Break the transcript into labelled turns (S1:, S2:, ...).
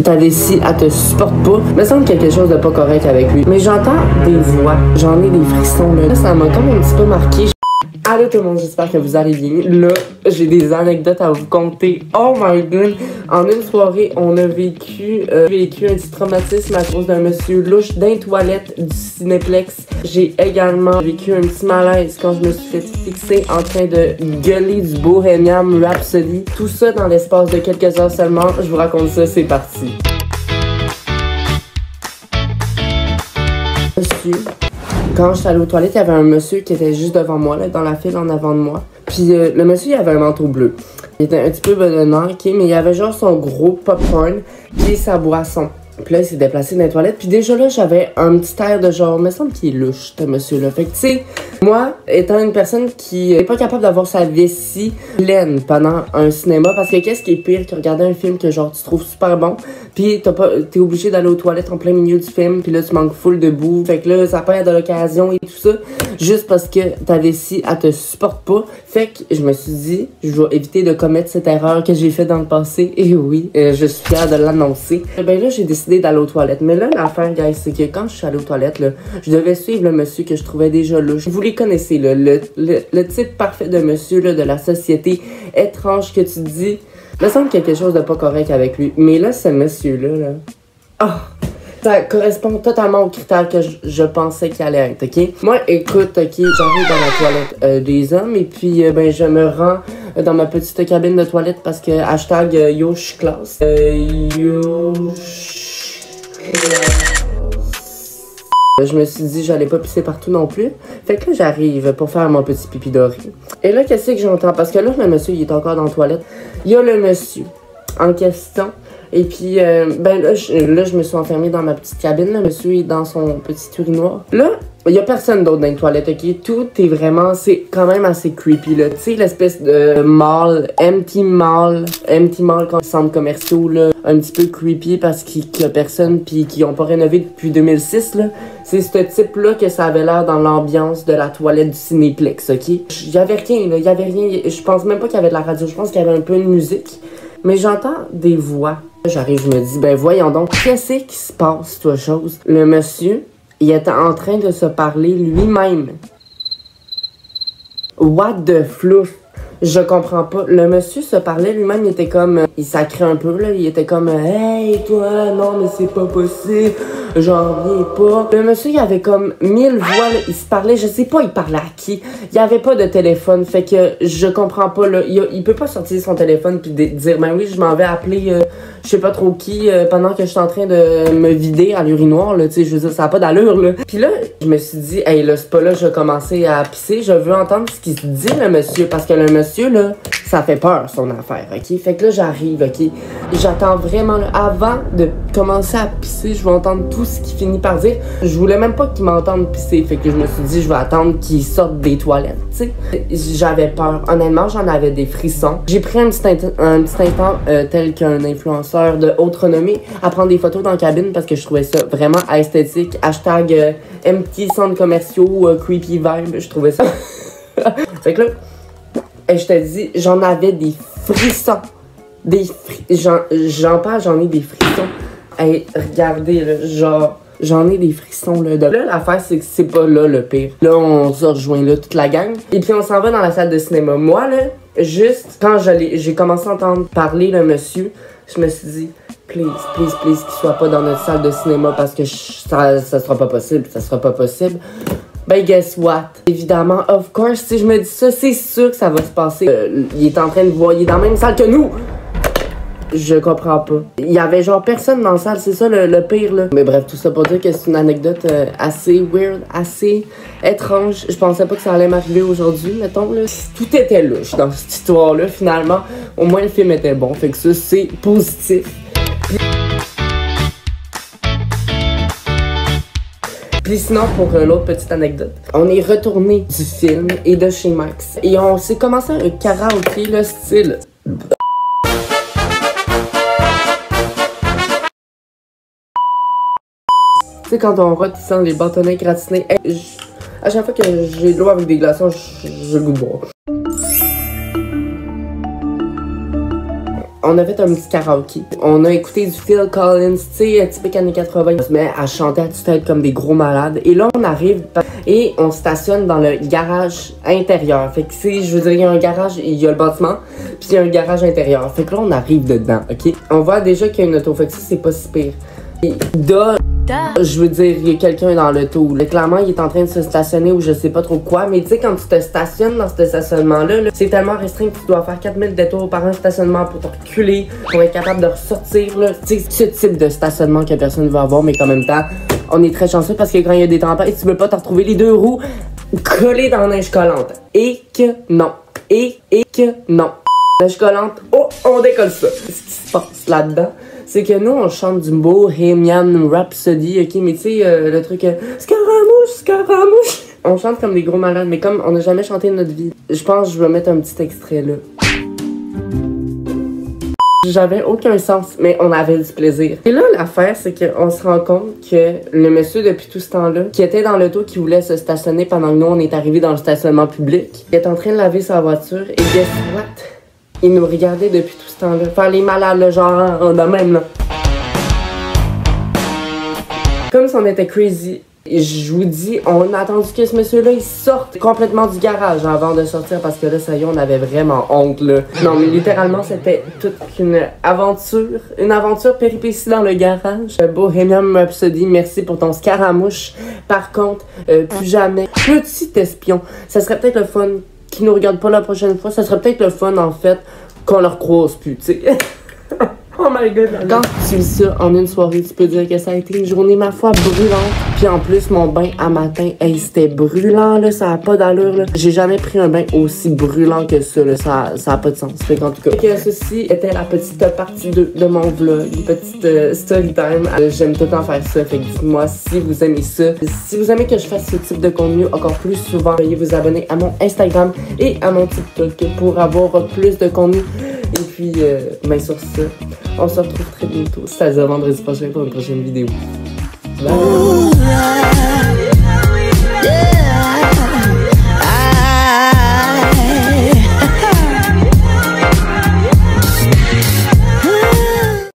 S1: ta vessie, elle te supporte pas. Il me semble qu'il y a quelque chose de pas correct avec lui. Mais j'entends des voix. J'en ai des frissons, là. Ça m'a comme un petit peu marqué. Allô tout le monde, j'espère que vous allez bien. Là, j'ai des anecdotes à vous conter. Oh my god! En une soirée, on a vécu un petit traumatisme à cause d'un monsieur louche dans les toilettes du Cinéplex. J'ai également vécu un petit malaise quand je me suis fait fixer en train de gueuler du Bohemian Rhapsody. Tout ça dans l'espace de quelques heures seulement. Je vous raconte ça, c'est parti. Quand j'étais allée aux toilettes, il y avait un monsieur qui était juste devant moi, là, dans la file en avant de moi. Puis le monsieur, il avait un manteau bleu. Il était un petit peu bedonnant, ok, mais il avait genre son gros popcorn puis sa boisson. Puis là, il s'est déplacé dans les toilettes. Puis déjà là, j'avais un petit air de genre, me semble qu'il est louche, ce monsieur-là. Fait que tu sais, moi, étant une personne qui est pas capable d'avoir sa vessie pleine pendant un cinéma, parce que qu'est-ce qui est pire que regarder un film que genre tu trouves super bon, puis t'es obligé d'aller aux toilettes en plein milieu du film, puis là, tu manques full debout. Fait que là, ça perd de l'occasion et tout ça, juste parce que ta vessie, elle te supporte pas. Fait que je me suis dit, je vais éviter de commettre cette erreur que j'ai faite dans le passé. Et oui, je suis fière de l'annoncer. Ben là, j'ai décidé d'aller aux toilettes. Mais là, l'affaire, guys, c'est que quand je suis allée aux toilettes, là, je devais suivre le monsieur que je trouvais déjà louche. Vous les connaissez, là, le type parfait de monsieur, là, de la société étrange que tu dis. Il me semble quelque chose de pas correct avec lui. Mais là, ce monsieur-là, là... Oh, ça correspond totalement aux critères que je pensais qu'il allait être, ok? Moi, écoute, ok, j'arrive dans la toilette des hommes et puis, ben, je me rends dans ma petite cabine de toilette parce que hashtag yo, je suis classe. Yo, je me suis dit j'allais pas pisser partout non plus. Fait que là j'arrive pour faire mon petit pipi doré. Et là qu'est-ce que j'entends? Parce que là le monsieur il est encore dans la toilette. Il y a le monsieur en question. Et puis ben là je me suis enfermée dans ma petite cabine. Le monsieur est dans son petit urinoir. Là il y a personne d'autre dans les toilettes, ok? Tout est vraiment, c'est quand même assez creepy, là. Tu sais, l'espèce de mall, empty mall quand les centres commerciaux, là, un petit peu creepy parce qu'il y a personne pis qu'ils ont pas rénové depuis 2006, là. C'est ce type-là que ça avait l'air dans l'ambiance de la toilette du Cinéplex, ok? Y avait rien, là, y avait rien. Je pense même pas qu'il y avait de la radio, je pense qu'il y avait un peu de musique. Mais j'entends des voix. J'arrive, je me dis, ben voyons donc, qu'est-ce qui se passe, toi, chose? Le monsieur... il était en train de se parler lui-même. What the fluff? Je comprends pas. Le monsieur se parlait lui-même, il était comme... il sacrait un peu, là. Il était comme... hey, toi, non, mais c'est pas possible. J'en reviens pas. Le monsieur, il avait comme 1000 voix, là. Il se parlait, je sais pas, il parlait à qui. Il y avait pas de téléphone, fait que je comprends pas, là. Il peut pas sortir son téléphone puis dire, ben oui, je m'en vais appeler... je sais pas trop qui, pendant que je suis en train de me vider à l'urinoir, là, tu sais, je veux dire, ça a pas d'allure, là. Puis là, je me suis dit, hey, là, c'est pas là, je vais commencer à pisser, je veux entendre ce qu'il se dit, le monsieur, parce que le monsieur, là, ça fait peur, son affaire, ok? Fait que là, j'arrive, ok? J'attends vraiment, là, avant de commencer à pisser, je vais entendre tout ce qu'il finit par dire. Je voulais même pas qu'il m'entende pisser, fait que je me suis dit, je vais attendre qu'il sorte des toilettes, tu sais? J'avais peur, honnêtement, j'en avais des frissons. J'ai pris un petit instant tel qu'un influenceur de haute renommée à prendre des photos dans la cabine parce que je trouvais ça vraiment esthétique. Hashtag empty centres commerciaux, creepy vibe, je trouvais ça. Fait que là, je te dis, j'en avais des frissons. J'en parle, j'en ai des frissons. Hey, regardez, là, genre, j'en ai des frissons, là. Là, l'affaire, c'est que c'est pas là le pire. Là, on se rejoint, là, toute la gang. Et puis, on s'en va dans la salle de cinéma. Moi, là, juste, quand j'ai commencé à entendre parler le monsieur, je me suis dit, please, qu'il soit pas dans notre salle de cinéma parce que ça sera pas possible, ça sera pas possible. Ben, guess what? Évidemment, of course, si je me dis ça, c'est sûr que ça va se passer. Il est en train de voir, il est dans la même salle que nous! Je comprends pas. Il y avait genre personne dans la salle, c'est ça le pire, là. Mais bref, tout ça pour dire que c'est une anecdote assez weird, assez étrange. Je pensais pas que ça allait m'arriver aujourd'hui, mettons, là. Tout était louche dans cette histoire-là, finalement. Au moins, le film était bon, fait que ça, c'est positif. Puis sinon, pour l'autre petite anecdote, on est retourné du film et de chez Max. Et on s'est commencé un karaoké, là, style... Tu sais, quand on rote, tu sens les bâtonnets gratinés. Hey, à chaque fois que j'ai de l'eau avec des glaçons, j'ai le goût de boire. On a fait un petit karaoké. On a écouté du Phil Collins, tu sais, typique années 80. On se met à chanter à tue-tête comme des gros malades. Et là, on arrive et on stationne dans le garage intérieur. Fait que, tu sais, je veux dire, il y a un garage, il y a le bâtiment, puis il y a un garage intérieur. Fait que là, on arrive dedans, OK? On voit déjà qu'il y a une auto. Fait que ça, c'est pas si pire. Et je veux dire, il y a quelqu'un dans l'auto. Clairement, il est en train de se stationner ou je sais pas trop quoi. Mais tu sais, quand tu te stationnes dans ce stationnement-là, c'est tellement restreint que tu dois faire 4000 détours par un stationnement pour te reculer, pour être capable de ressortir. Tu sais, ce type de stationnement que personne ne veut avoir, mais qu'en même temps, on est très chanceux parce que quand il y a des tempêtes, tu veux pas te retrouver les deux roues collées dans la neige collante. Et que non. Et que non. Neige collante, oh, on décolle ça. Ce qui se passe là-dedans, c'est que nous, on chante du Bohemian Rhapsody, ok, mais tu sais, le truc Scaramouche, Scaramouche. On chante comme des gros malades, mais comme on n'a jamais chanté de notre vie, je pense que je vais mettre un petit extrait là. J'avais aucun sens, mais on avait du plaisir. Et là, l'affaire, c'est qu'on se rend compte que le monsieur, depuis tout ce temps-là, qui était dans l'auto, qui voulait se stationner pendant que nous, on est arrivés dans le stationnement public, il est en train de laver sa voiture, et guess what? Il nous regardait depuis tout ce temps-là. Faire les malades, là, genre, de même, là. Comme si on était crazy. Je vous dis, on a attendu que ce monsieur-là, il sorte complètement du garage avant de sortir parce que là, ça y est, on avait vraiment honte, là. Non, mais littéralement, c'était toute une aventure péripétie dans le garage. Bohemian Rhapsody, merci pour ton Scaramouche. Par contre, plus jamais. Petit espion. Ça serait peut-être le fun qui nous regarde pas la prochaine fois. Ça serait peut-être le fun, en fait, qu'on leur croise plus, tu sais. Oh my god. Quand tu lis ça en une soirée, tu peux dire que ça a été une journée, ma foi, brûlante. Puis en plus, mon bain à matin, hey, c'était brûlant, là, ça a pas d'allure, là. J'ai jamais pris un bain aussi brûlant que ça, là, ça a pas de sens. Fait qu'en tout cas, ceci était la petite partie 2 de mon vlog, une petite story time. J'aime tout le temps faire ça, fait que dites-moi si vous aimez ça. Si vous aimez que je fasse ce type de contenu encore plus souvent, veuillez vous abonner à mon Instagram et à mon TikTok pour avoir plus de contenu. Et puis, ben sur ce, on se retrouve très bientôt, c'est-à-dire vendredi prochain pour une prochaine vidéo. Bye!